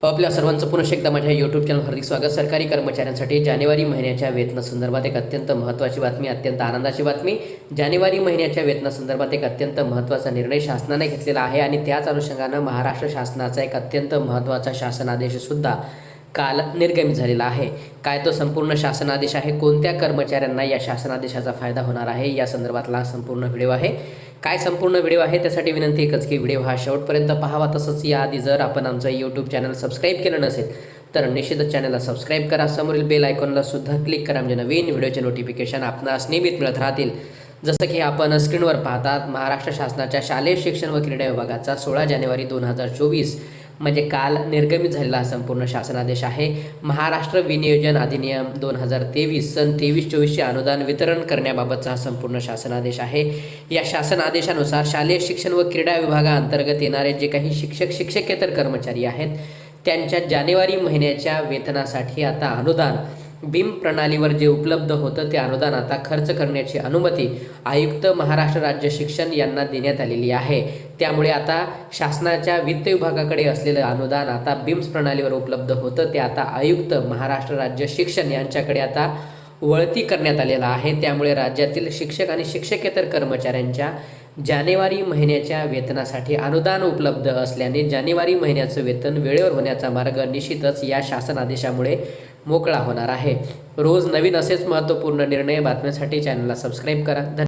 आपल्या सर्वांचं पुन्हा एकदा माझ्या यूट्यूब चॅनल हार्दिक स्वागत। सरकारी कर्मचाऱ्यांसाठी जानेवारी महिन्याच्या वेतनासंदर्भात एक अत्यंत महत्त्वाची बातमी, अत्यंत आनंदाची बातमी। जानेवारी महिन्याच्या वेतनासंदर्भात एक अत्यंत महत्त्वाचा निर्णय शासनाने घेतलेला आहे आणि त्याच अनुषंगाने महाराष्ट्र शासनाचा एक अत्यंत महत्त्वाचा शासनादेश सुद्धा काल निर्गमित झालेला आहे। काय तो संपूर्ण शासनादेश आहे, कोणत्या कर्मचाऱ्यांना या शासनादेशाचा फायदा होणार आहे, या संदर्भातला संपूर्ण व्हिडिओ आहे। काय संपूर्ण व्हिडिओ आहे त्यासाठी विनंती एकच की व्हिडिओ हा शेवटपर्यंत पाहावा। तसंच याआधी जर आपण आमचं यूट्यूब चॅनल सबस्क्राईब केलं नसेल तर निश्चितच चॅनलला सबस्क्राईब करा, समोरील बेल आयकॉनला सुद्धा क्लिक करा, म्हणजे नवीन व्हिडिओचे नोटिफिकेशन आपणास नियमित मिळत राहतील। जसं की आपण स्क्रीनवर पाहतात, महाराष्ट्र शासनाच्या शालेय शिक्षण व क्रीडा विभागाचा 16 जानेवारी 2024 म्हणजे काल निर्गमित झालेला संपूर्ण शासनादेश आहे। महाराष्ट्र विनियोजन अधिनियम 2023 सन 23-24चे अनुदान वितरण करण्याबाबतचा हा संपूर्ण शासनादेश आहे। या शासनादेशानुसार शालेय शिक्षण व क्रीडा विभागाअंतर्गत येणारे जे काही शिक्षक शिक्षकेतर कर्मचारी आहेत त्यांच्या जानेवारी महिन्याच्या वेतनासाठी आता अनुदान बीम प्रणालीवर जे उपलब्ध होतं ते अनुदान आता खर्च करण्याची अनुमती आयुक्त महाराष्ट्र राज्य शिक्षण यांना देण्यात आलेली आहे। त्यामुळे आता शासनाच्या वित्त विभागाकडे असलेलं अनुदान आता बीम्स प्रणालीवर उपलब्ध होतं ते आता आयुक्त महाराष्ट्र राज्य शिक्षण यांच्याकडे आता वळती करण्यात आलेला आहे। त्यामुळे राज्यातील शिक्षक आणि शिक्षकेतर कर्मचाऱ्यांच्या जानेवारी महिन्याच्या वेतनासाठी अनुदान उपलब्ध असल्याने जानेवारी महिन्याचं वेतन वेळेवर होण्याचा मार्ग निश्चितच या शासन आदेशामुळे मोकळा होणार आहे। रोज नवीन असेच महत्त्वपूर्ण निर्णय बातम्यांसाठी चॅनलला सबस्क्राईब करा।